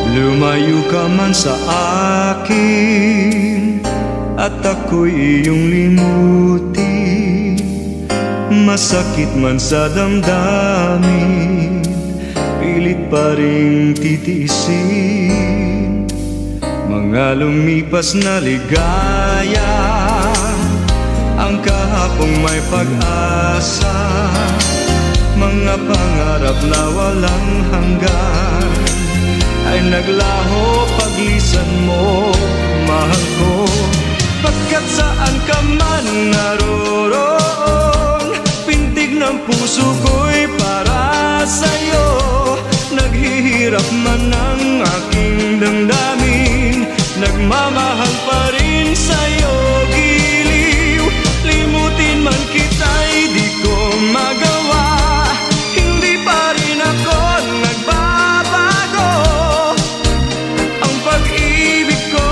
Lumayo ka man sa akin at ako'y iyong limutin. Masakit man sa damdamin, pilit pa ring titiisin. Mga lumipas na ligaya, ang kahapong may pag-asa. Mga pangarap na walang hanggan ay naglaho paglisan mo, mahal ko. Pagkat saan ka man naroon, pintig ng puso ko'y para sa'yo. Naghihirap man ang aking damdamin, nagmamahal pa rin sa'yo. Giliw, limutin man kita'y di ko magawa. Hindi pa rin ako nagbabago. Ang pag-ibig ko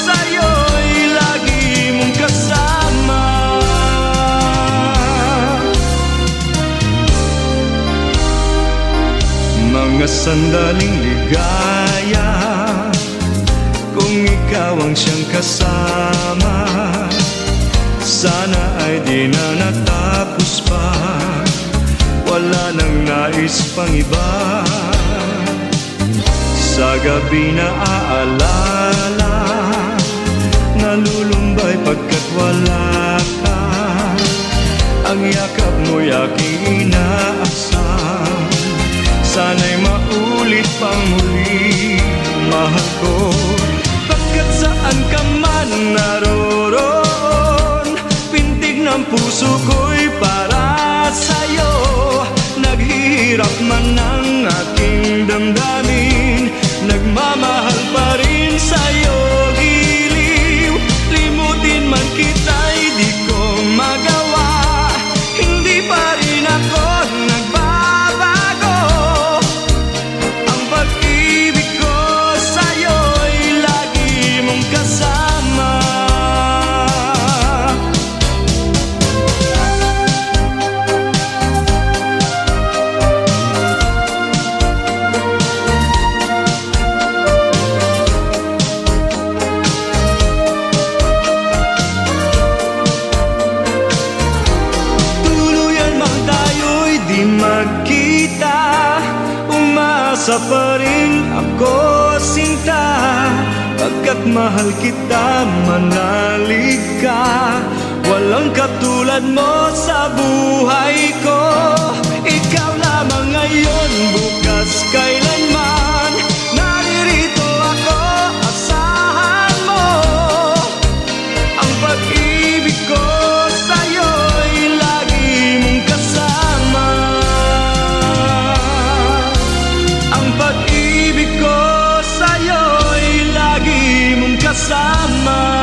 sa'yo'y lagi mong kasama. Mga sandaling ligaya, kung ikaw ang siyang kasama, sana ay di na natapos pa. Wala nang nais pang iba. Sa gabi na aalala, nalulumbay pagkat wala ka. Ang yakap mo'y aking inaasam, sana'y maulit pang muli, mahal ko. Pagkat saan ka man naroon, pintig ng puso ko'y para sa'yo. Naghihirap man ang aking damdamin, nagmamahal pa rin sa'yo. Giliw, limutin man kita'y di ko magawa. Hindi pa rin ako nagbabago. Ang pag-ibig ko sa'yo'y lagi mong kasama. Magkita, umasa pa rin ako, sinta. Pagkat mahal kita, manalig ka. Walang katulad mo sa buhay ko. Ikaw lamang ngayon, bukas, kailanman. Naririto ako, asahan mo. Ang pag-ibig ko sa'yo'y lagi mong kasama. Ang pag-ibig ko sa'yo'y lagi mong kasama.